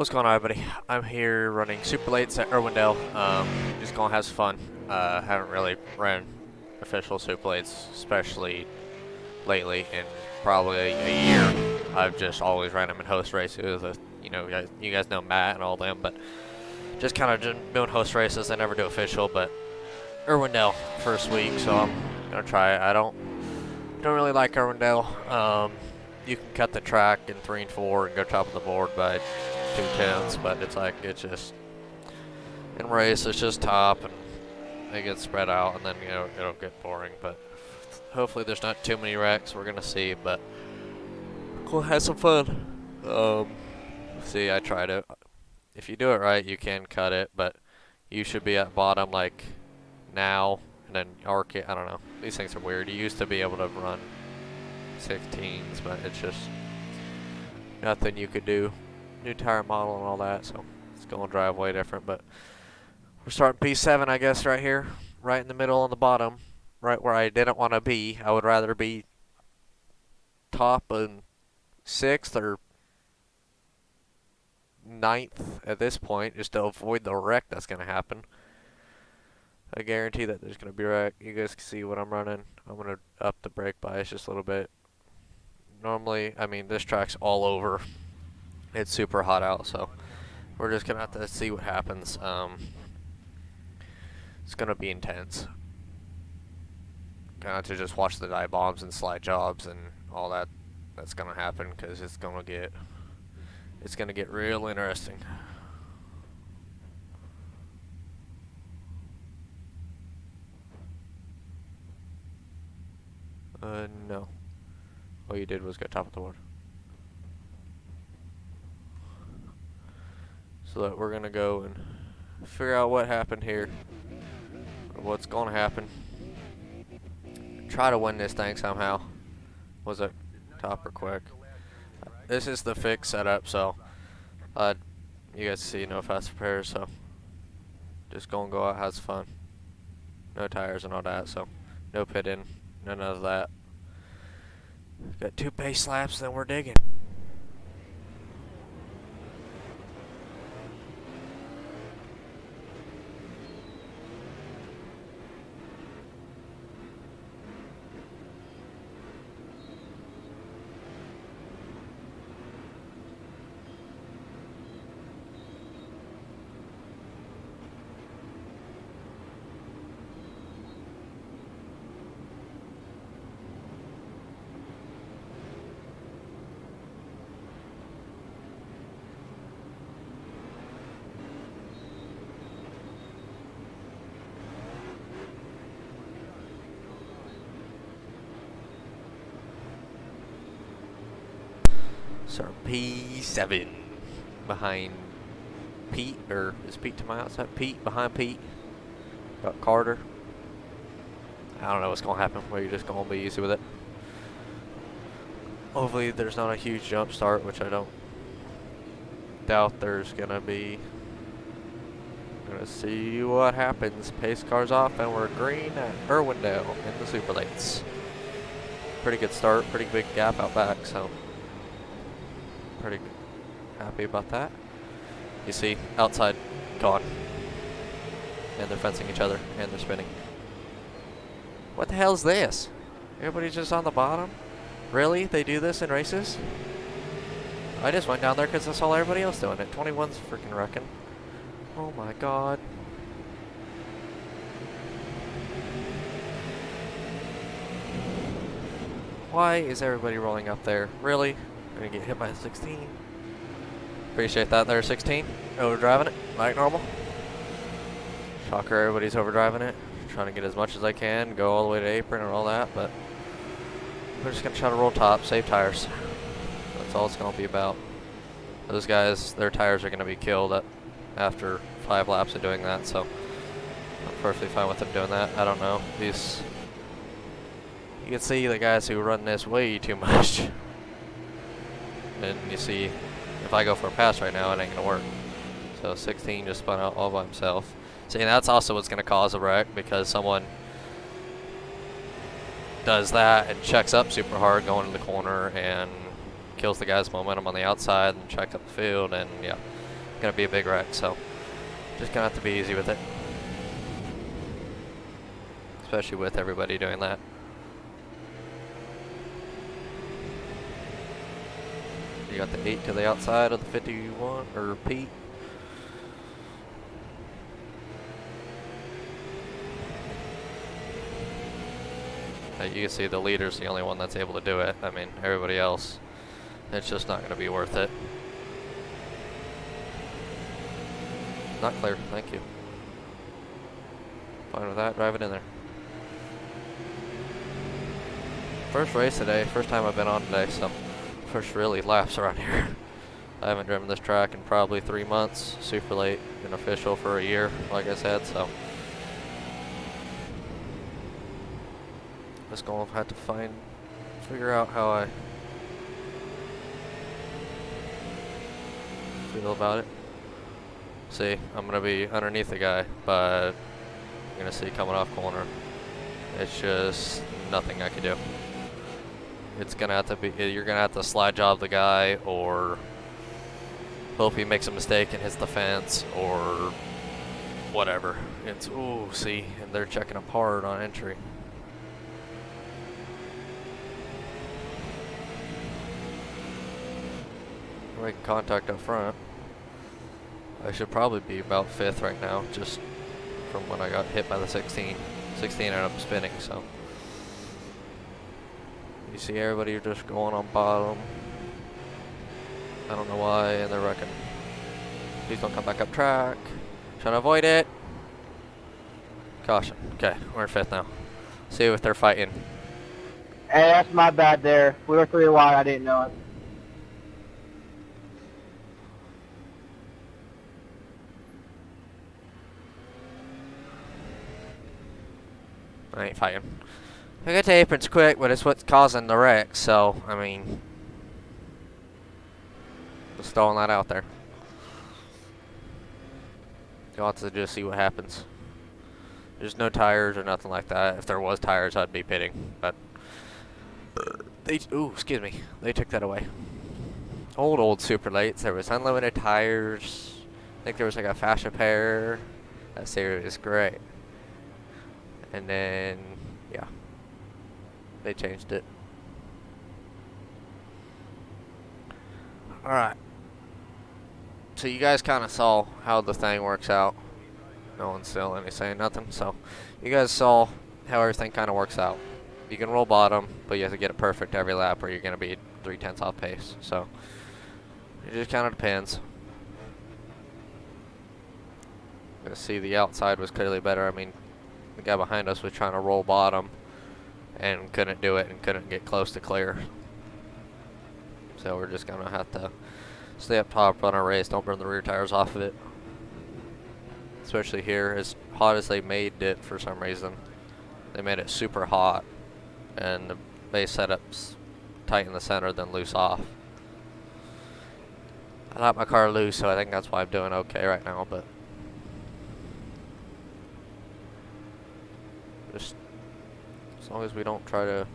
What's going on, everybody? I'm here running super lates at Irwindale. Just gonna have some fun. Haven't really ran official super lates, especially lately, in probably a year. I've just always ran them in host races. You guys know Matt and all them, but just kind of doing host races. I never do official, but Irwindale first week, so I'm gonna try it. I don't really like Irwindale. You can cut the track in 3 and 4 and go top of the board by 2/10, but it's just in race it's just top and it gets spread out, and then it'll get boring. But hopefully there's not too many wrecks. We're gonna see, but we'll have some fun. See, I tried it. If you do it right, you can cut it, but you should be at bottom like now, and then arc it. I don't know. These things are weird. You used to be able to run 16s, but it's just nothing you could do. New tire model and all that, so it's going to drive way different. But we're starting P7, I guess, right here, right in the middle on the bottom, right where I didn't want to be. I would rather be top and 6th or 9th at this point, just to avoid the wreck that's going to happen. I guarantee that there's going to be a wreck. You guys can see what I'm running. I'm going to up the brake bias just a little bit. Normally, I mean, this track's all over. It's super hot out, so we're just going to have to see what happens. It's going to be intense. Gonna have to just watch the dive bombs and slide jobs and all that. That's going to happen because it's going to get real interesting. No. All you did was go top of the board. So that we're gonna go and figure out what happened here, or what's gonna happen. Try to win this thing somehow. Was it top or quick? This is the fixed setup, so you guys see no fast repairs, so just go out, has fun. No tires and all that, so no pit in, none of that. Got 2 base laps, then we're digging. So P7 behind Pete, or is Pete to my outside? Pete behind Pete. Got Carter. I don't know what's gonna happen. We're just gonna be easy with it. Hopefully there's not a huge jump start, which I don't doubt there's gonna be. We're gonna see what happens. Pace car's off and we're green at Irwindale in the super lates. Pretty good start, pretty big gap out back, so pretty happy about that. You see, outside, gone. And they're fencing each other, and they're spinning. What the hell is this? Everybody's just on the bottom? Really? They do this in races? I just went down there because I saw everybody else doing it. 21's freaking wrecking. Oh my god. Why is everybody rolling up there? Really? Gonna get hit by a 16. Appreciate that there, 16. Overdriving it, like normal. Shocker, everybody's overdriving it. Trying to get as much as I can, go all the way to apron and all that, but we're just gonna try to roll top, save tires. That's all it's gonna be about. Those guys, their tires are gonna be killed after 5 laps of doing that, so I'm perfectly fine with them doing that. I don't know. You can see the guys who run this way too much. And you see, if I go for a pass right now, it ain't gonna work. So 16 just spun out all by himself. See, and that's also what's gonna cause a wreck, because someone does that and checks up super hard going to the corner and kills the guy's momentum on the outside and checks up the field, and yeah, gonna be a big wreck. So just gonna have to be easy with it, especially with everybody doing that. You got the 8 to the outside of the 51 or Pete. You can see the leader's the only one that's able to do it. I mean, everybody else, it's just not going to be worth it. Not clear, thank you. Fine with that, drive it in there. First race today, first time I've been on today, so first really laps around here. I haven't driven this track in probably 3 months. Super late, been official for a year, like I said, so. Just gonna have to figure out how I feel about it. See, I'm gonna be underneath the guy, but you're gonna see coming off corner. It's just nothing I can do. It's gonna have to be, you're gonna have to slide job the guy or hope he makes a mistake and hits the fence or whatever. It's, ooh, see, and they're checking up hard on entry. Making contact up front. I should probably be about 5th right now, just from when I got hit by the 16. 16 ended up spinning, so. You see everybody just going on bottom. I don't know why, and they're wrecking. Please don't come back up track. Trying to avoid it. Caution. Okay, we're in 5th now. See if they're fighting. Hey, that's my bad there. We were 3 wide, I didn't know it. I ain't fighting. I get the aprons quick, but it's what's causing the wreck, so, I mean, just throwing that out there. You'll have to just see what happens. There's no tires or nothing like that. If there was tires, I'd be pitting, but they, ooh, excuse me, they took that away. Old super lates. There was unlimited tires. I think there was like a fascia pair. That series is great. And then, yeah, they changed it. Alright. So you guys kind of saw how the thing works out. No one's still saying nothing. So you guys saw how everything kind of works out. You can roll bottom, but you have to get it perfect every lap or you're going to be 3/10 off pace. So it just kind of depends. You see the outside was clearly better. I mean, the guy behind us was trying to roll bottom and couldn't do it and couldn't get close to clear. So we're just gonna have to stay up top, run our race, don't burn the rear tires off of it. Especially here, as hot as they made it for some reason. They made it super hot and the base setup's tight in the center, then loose off. I got my car loose, so I think that's why I'm doing okay right now, but just as long as we don't try to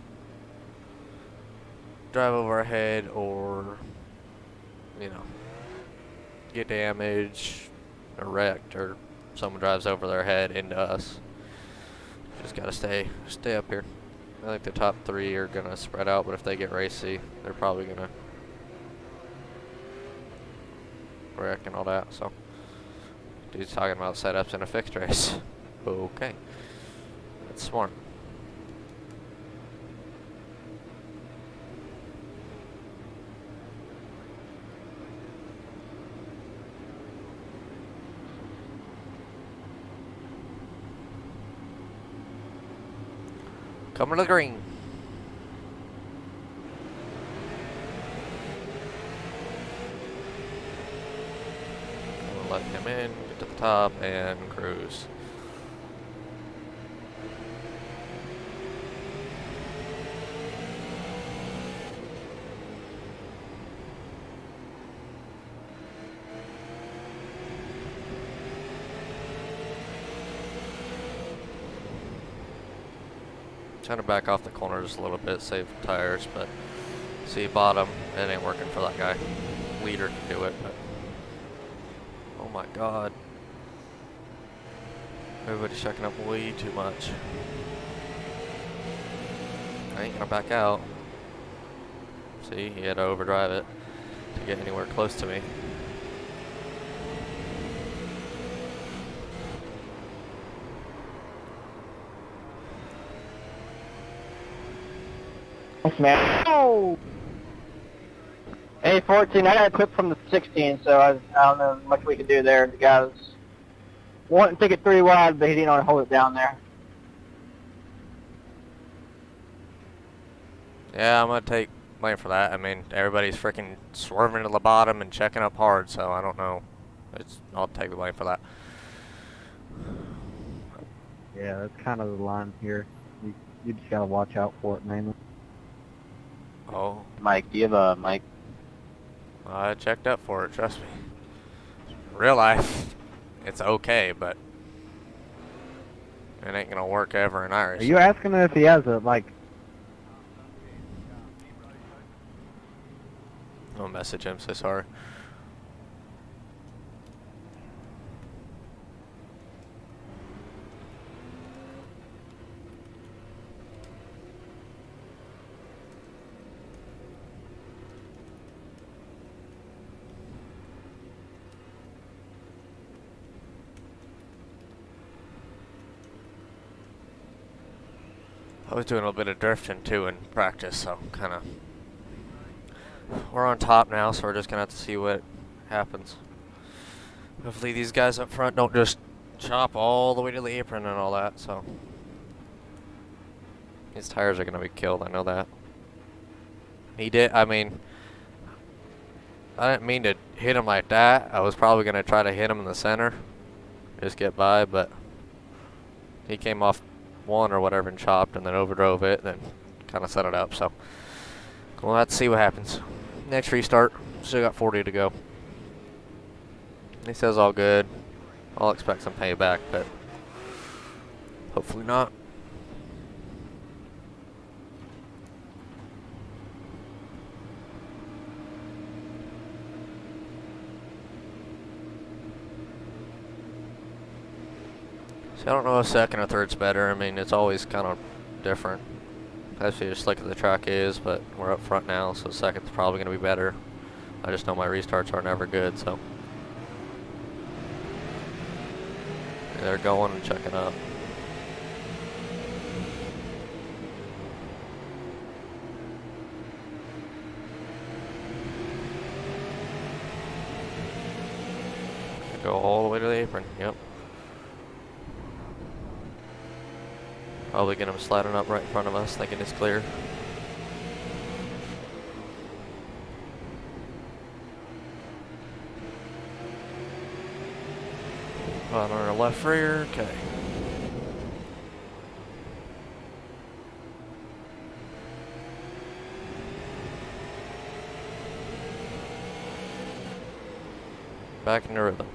drive over our head or, you know, get damaged or wrecked or someone drives over their head into us. Just gotta stay up here. I think the top 3 are gonna spread out, but if they get racy, they're probably gonna wreck and all that. So, dude's talking about setups in a fixed race. Okay. Smart. Coming to the green. We'll let him in, get to the top, and cruise. Trying to back off the corners a little bit, save tires, but see bottom, it ain't working for that guy. Leader can do it, but my god. Everybody's checking up way too much. I ain't gonna back out. See, he had to overdrive it to get anywhere close to me. Thanks, man. Oh! Hey, 14, I got a clip from the 16, so I don't know much we can do there. The guy was wanting to take it 3 wide, but he didn't want to hold it down there. Yeah, I'm gonna take blame for that. I mean, everybody's freaking swerving to the bottom and checking up hard, so I don't know. I'll take the blame for that. Yeah, that's kind of the line here. You just gotta watch out for it, mainly. Oh, Mike, do you have a mic? I checked up for it, trust me. Real life, it's okay, but it ain't gonna work ever in Are IRacing. you asking if he has a, like... I'll message him, so sorry. I was doing a little bit of drifting too in practice, so kind of. We're on top now, so we're just gonna have to see what happens. Hopefully these guys up front don't just chop all the way to the apron and all that, so. His tires are gonna be killed, I know that. He did, I mean, I didn't mean to hit him like that. I was probably gonna try to hit him in the center, just get by, but he came off one or whatever and chopped and then overdrove it, then kind of set it up, so. We'll have to see what happens. Next restart, still got 40 to go. He says all good. I'll expect some payback, but hopefully not. See, I don't know if second or third's better. I mean, it's always kind of different. Actually, just like the track is, but we're up front now, so second's probably going to be better. I just know my restarts are never good, so. They're going and checking up. Go all the way to the apron, yep. Probably get him sliding up right in front of us, thinking it's clear. On our left rear, okay. Back into rhythm.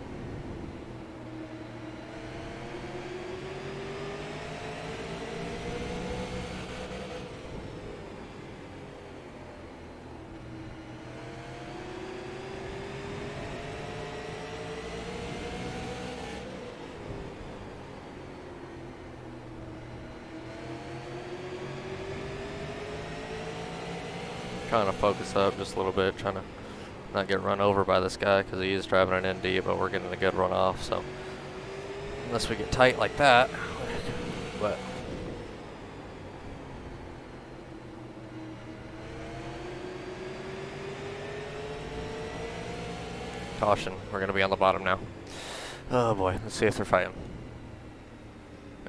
Trying to focus up just a little bit, trying to not get run over by this guy because he is driving an ND, but we're getting a good run off, so unless we get tight like that, but caution, we're going to be on the bottom now. Oh boy, let's see if they're fighting.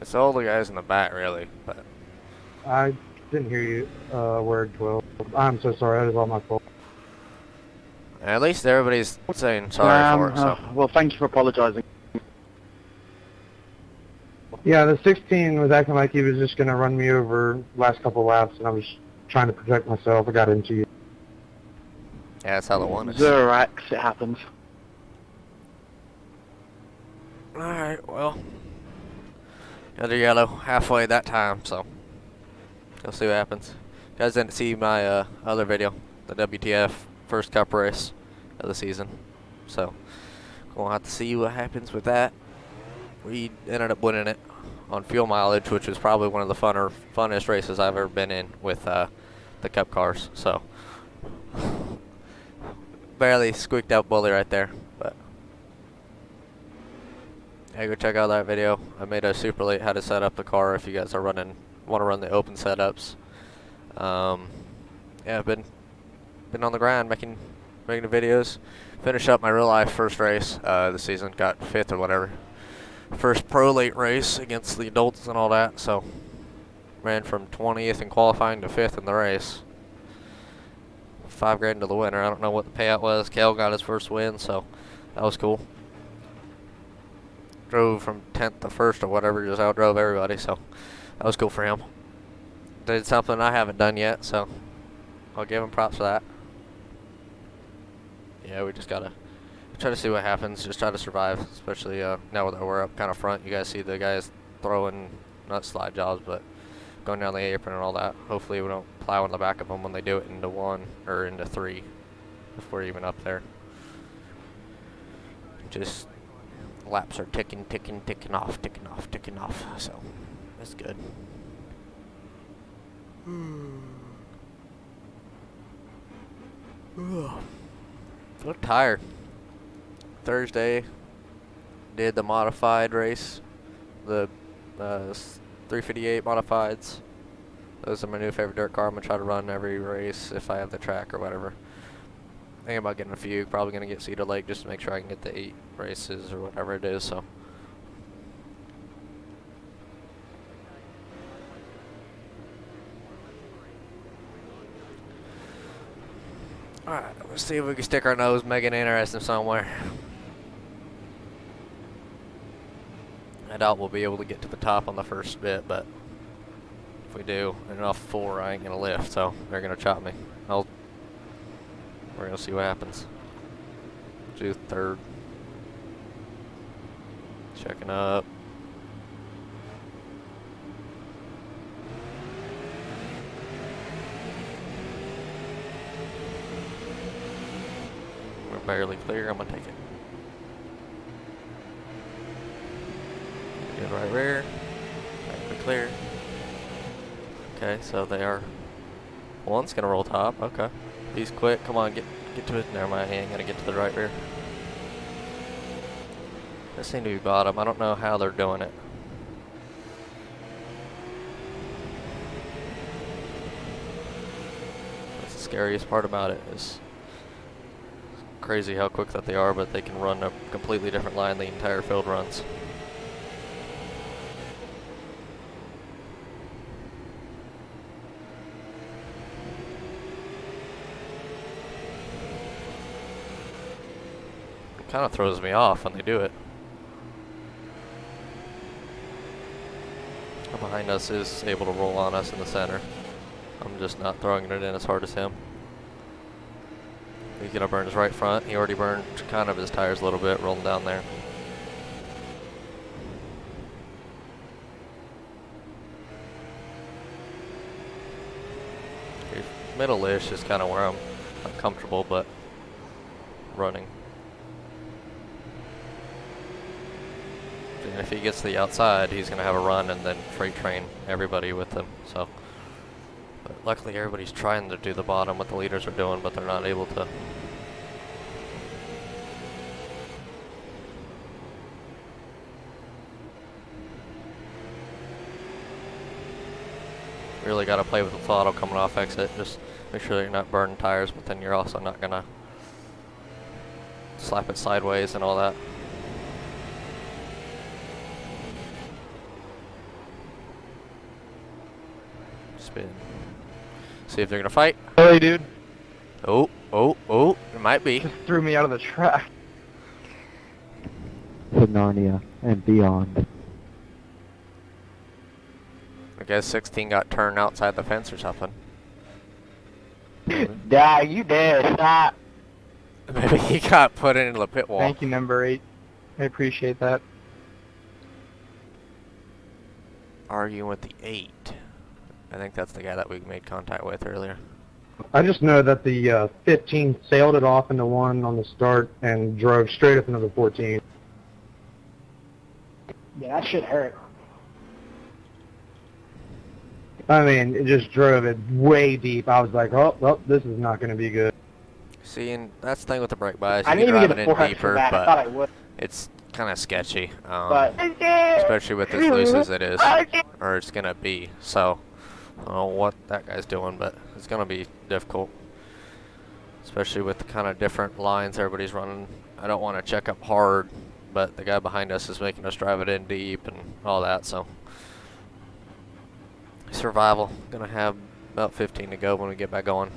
It's all the guys in the back really, but I didn't hear you, word 12. I'm so sorry, that is all my fault. at least everybody's saying sorry for it, so. Well, thank you for apologizing. Yeah, the 16 was acting like he was just gonna run me over last couple laps, and I was trying to protect myself. I got into you. Yeah, that's how the one is. Zerax, it happens. Alright, well. Another yellow halfway that time, so. We'll see what happens. You guys didn't see my other video, the WTF first cup race of the season. So, Gonna have to see what happens with that. We ended up winning it on fuel mileage, which was probably one of the funnest races I've ever been in with the Cup cars. So barely squeaked out bully right there, but yeah, go check out that video. I made a super late how to set up the car if you guys are want to run the open setups. Yeah, I've been on the grind making the videos. Finished up my real life first race this season. Got 5th or whatever. First pro late race against the adults and all that. So ran from 20th in qualifying to 5th in the race. $5 grand to the winner. I don't know what the payout was. Kale got his first win, so that was cool. Drove from 10th to 1st or whatever. Just outdrove everybody, so that was cool for him. Did something I haven't done yet, so I'll give him props for that. Yeah, we just gotta try to see what happens. Just try to survive, especially now that we're up kind of front. You guys see the guys throwing, not slide jobs, but going down the apron and all that. Hopefully we don't plow in the back of them when they do it into 1 or into 3 if we're even up there. Just laps are ticking off. So that's good. Feel tired. Thursday did the modified race, the 358 modifieds. Those are my new favorite dirt car. I'm gonna try to run every race if I have the track or whatever. Thinking about getting a few. Probably gonna get Cedar Lake just to make sure I can get the 8 races or whatever it is. So. Alright, let's see if we can stick our nose, make it interesting somewhere. I doubt we'll be able to get to the top on the first bit, but if we do, and off 4, I ain't gonna lift, so they're gonna chop me. We're gonna see what happens. Do 3rd. Checking up. Barely clear, I'm gonna take it. Good right rear. Barely clear. Okay, so they are. One's gonna roll top. Okay. He's quick. Come on, get to it. Never mind, he ain't gonna get to the right rear. They seem to be bottom. I don't know how they're doing it. That's the scariest part about it is crazy how quick that they are, but they can run a completely different line the entire field runs. It kind of throws me off when they do it. Behind us is able to roll on us in the center. I'm just not throwing it in as hard as him. He's gonna burn his right front. He already burned kind of his tires a little bit rolling down there. Middle-ish is kind of where I'm comfortable, but running. And if he gets to the outside, he's gonna have a run and then freight train everybody with him. So, but luckily everybody's trying to do the bottom what the leaders are doing, but they're not able to. Really got to play with the throttle coming off exit. Just make sure that you're not burning tires, but then you're also not gonna slap it sideways and all that. Spin. See if they're gonna fight. Really, dude? Oh, it might be. Just threw me out of the track. To Narnia and beyond. I guess 16 got turned outside the fence or something. Yeah, you did. Stop. Maybe he got put into the pit wall. Thank you, number 8. I appreciate that. Arguing with the 8. I think that's the guy that we made contact with earlier. I just know that the 15 sailed it off into one on the start and drove straight up into the 14. Yeah, that should hurt. I mean, it just drove it way deep. I was like, oh, well, this is not going to be good. See, and that's the thing with the brake bias. I You can didn't even drive get it a in 4X for deeper, that. I thought I but would. it's kind of sketchy, But especially with as loose as it is, or it's going to be. So, I don't know what that guy's doing, but it's going to be difficult, especially with the kind of different lines everybody's running. I don't want to check up hard, but the guy behind us is making us drive it in deep and all that, so. Survival. Gonna have about 15 to go when we get back going.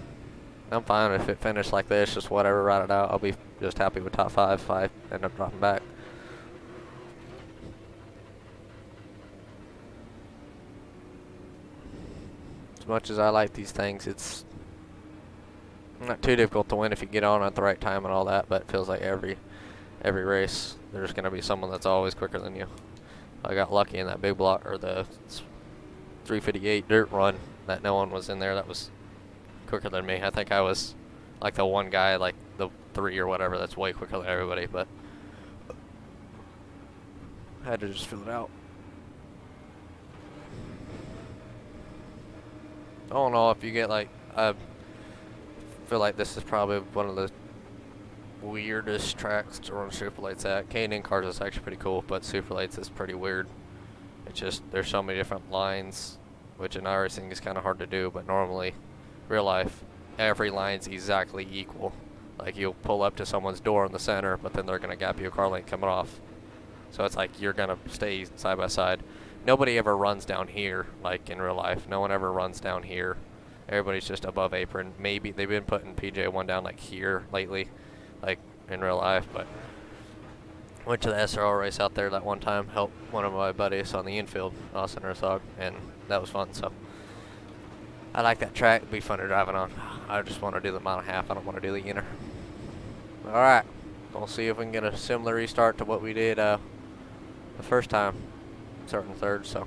I'm fine if it finished like this, just whatever, ride it out. I'll be just happy with top 5 if I end up dropping back. As much as I like these things, it's not too difficult to win if you get on at the right time and all that, but it feels like every race there's gonna be someone that's always quicker than you. I got lucky in that big block, or the 358 dirt run, that no one was in there that was quicker than me. I think I was like the one guy, like the 3 or whatever, that's way quicker than everybody, but I had to just fill it out. I don't know if you get like, I feel like this is probably one of the weirdest tracks to run super lights at. K&N cars is actually pretty cool, but super lights is pretty weird. It's just, there's so many different lines, which in iRacing is kind of hard to do, but normally, real life, every line's exactly equal. Like, you'll pull up to someone's door in the center, but then they're going to gap you a car lane coming off. So it's like, you're going to stay side by side. Nobody ever runs down here, like in real life. No one ever runs down here. Everybody's just above apron. Maybe they've been putting PJ1 down like here lately, like in real life, but went to the SRL race out there that one time, helped one of my buddies on the infield, Austin Herzog, and that was fun. So I like that track. It'd be fun to driving on. I just want to do the mile and a half. I don't want to do the inner. All right, we'll see if we can get a similar restart to what we did the first time, starting third. So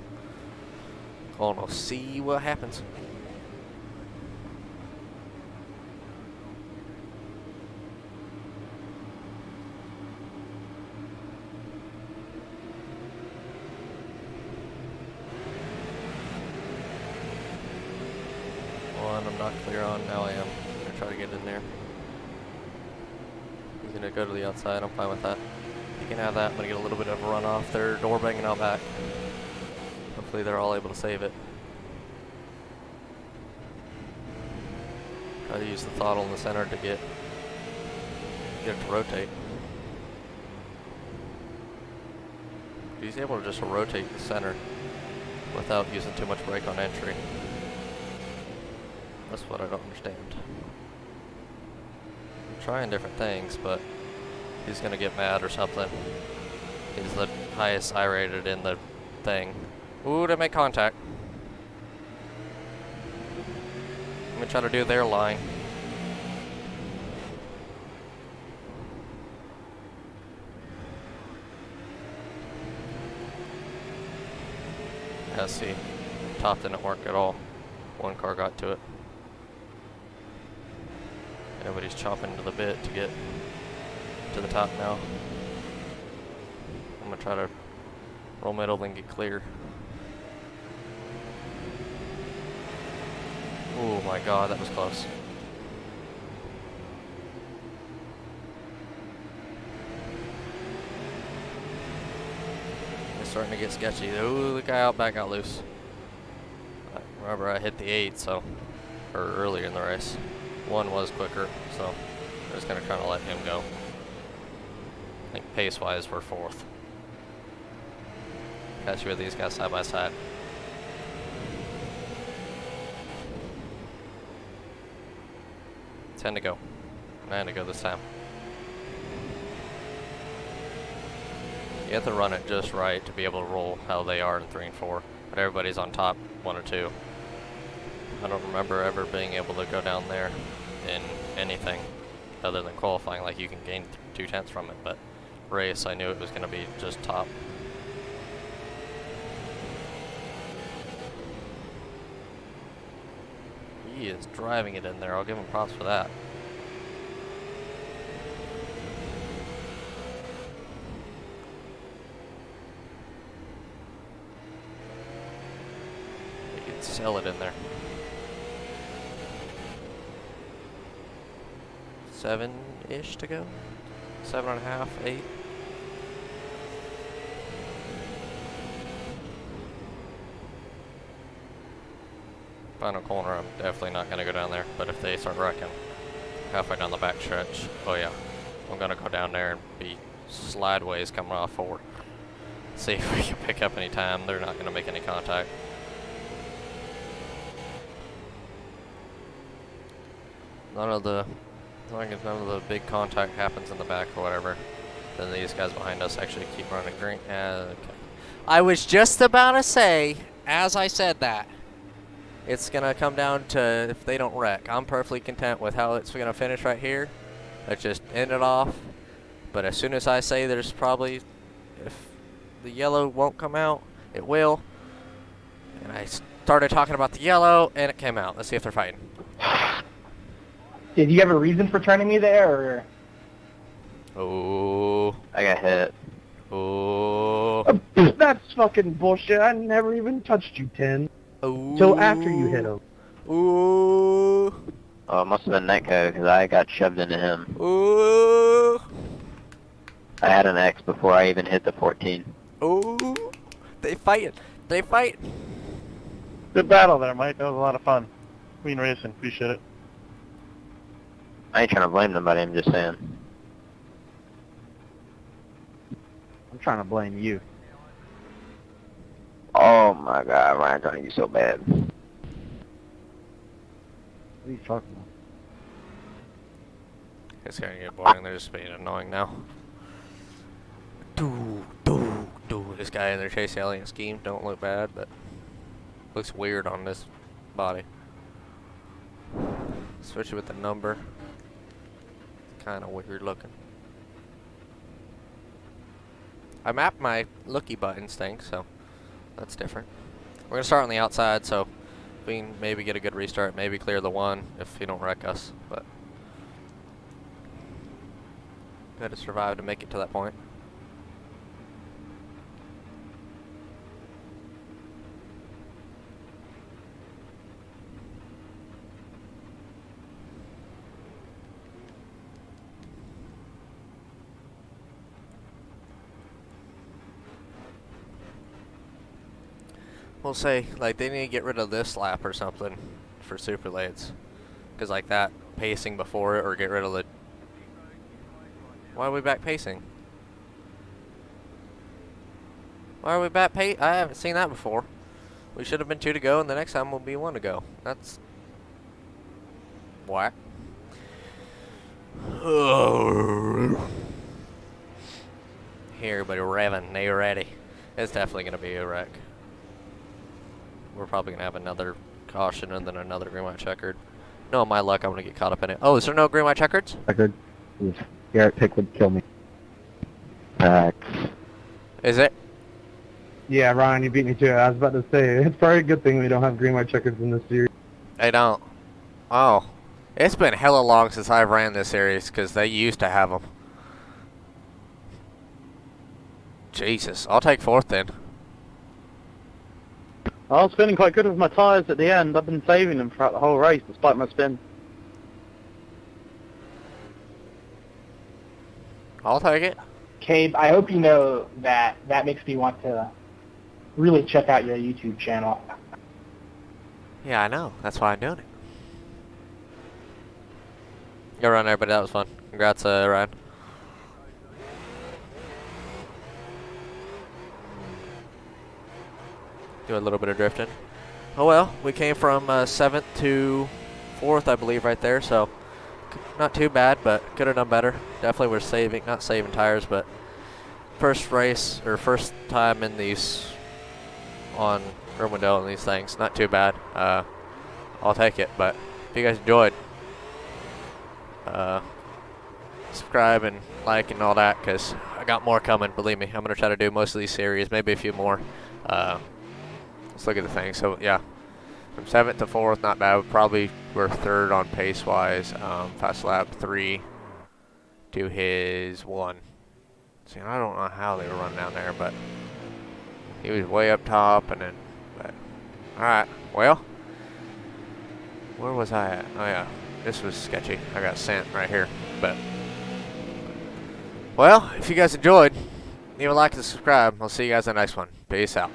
we'll see what happens. I'm not clear on, now I am. I'm gonna try to get in there. He's gonna go to the outside, I'm fine with that. You can have that, I'm gonna get a little bit of a run off. They're door banging out back. Hopefully they're all able to save it. Try to use the throttle in the center to get it to rotate. He's able to just rotate the center without using too much brake on entry. That's what I don't understand. I'm trying different things, but he's gonna get mad or something. He's the highest I rated in the thing. Ooh, they make contact. Let me try to do their line. Yeah, see, top didn't work at all. One car got to it. Everybody's chopping to the bit to get to the top now. I'm gonna try to roll middle and get clear. Oh my god, that was close. It's starting to get sketchy. Ooh, the guy out back got loose. Remember, I hit the 8, so, or earlier in the race. One was quicker, so I'm just gonna kind of let him go. I think pace-wise, we're 4th. Catch you with these guys side by side. Ten to go. 9 to go this time. You have to run it just right to be able to roll how they are in 3 and 4. But everybody's on top 1 or 2. I don't remember ever being able to go down there in anything other than qualifying. Like, you can gain 2/10 from it, but race, I knew it was going to be just top. He is driving it in there. I'll give him props for that. He can sell it in there. 7-ish to go. 7.5, 8. Final corner, I'm definitely not going to go down there, but if they start wrecking halfway down the back stretch, oh yeah, I'm going to go down there and be slideways coming off forward. See if we can pick up any time. They're not going to make any contact. As long as none of the big contact happens in the back or whatever, then these guys behind us actually keep running green. Okay. I was just about to say, as I said that, it's going to come down to if they don't wreck. I'm perfectly content with how it's going to finish right here. Let's just end it off. But as soon as I say there's probably, if the yellow won't come out, it will. And I started talking about the yellow, and it came out. Let's see if they're fighting. Did you have a reason for turning me there, or? Oh. I got hit. Oh. That's fucking bullshit. I never even touched you, 10. Ooh. Till after you hit him. Ooh. Oh, it must have been Netco, because I got shoved into him. Ooh. I had an X before I even hit the 14. Ooh. They fighting. They fight. Good battle there, Mike. That was a lot of fun. Queen Racing. Appreciate it. I ain't trying to blame nobody, I'm just saying. I'm trying to blame you. Oh my god, Ryan's trying you so bad. What are you talking about? It's gonna get boring. They're just being annoying now. This guy in their Chase Alien scheme don't look bad, but looks weird on this body. Especially with the number. Kind of weird looking. I mapped my looky buttons thing, so that's different. We're gonna start on the outside, so we can maybe get a good restart, maybe clear the one if he don't wreck us, but gotta survive to make it to that point. We'll say, like, they need to get rid of this lap or something for super lates. Because, like, that pacing before it, or get rid of the... Why are we back pacing? Why are we back I haven't seen that before. We should have been 2 to go, and the next time will be 1 to go. That's... whack. Here, everybody revving. They ready. It's definitely going to be a wreck. We're probably going to have another caution and then another green, white, checkered. No, my luck, I'm going to get caught up in it. Oh, is there no green, white, checkers? Record. Garrett Pick would kill me. Is it? Yeah, Ryan, you beat me to it. I was about to say, it's probably a good thing we don't have green, white checkers in this series. They don't. Oh. It's been hella long since I've ran this series, because they used to have them. Jesus. I'll take 4th then. I was feeling quite good with my tyres at the end. I've been saving them throughout the whole race, despite my spin. I'll take it. Cabe, I hope you know that that makes me want to really check out your YouTube channel. Yeah, I know. That's why I'm doing it. Good run, everybody. That was fun. Congrats, Ryan. Do a little bit of drifting. Oh well, we came from 7th to 4th, I believe, right there. So not too bad, but could have done better. Definitely, we're not saving tires, but first race or first time in these on Irwindale and these things, not too bad. I'll take it. But if you guys enjoyed, subscribe and like and all that, because I got more coming. Believe me, I'm gonna try to do most of these series, maybe a few more. Let's look at the thing. So yeah, From 7th to 4th, not bad. Probably we're 3rd on pace-wise. Fast lap 3 to his 1. See, I don't know how they were running down there, but he was way up top, and then, but, all right, well, where was I at? Oh yeah, this was sketchy. I got sent right here, but, well, if you guys enjoyed, leave a like and subscribe. I'll see you guys in the next one. Peace out.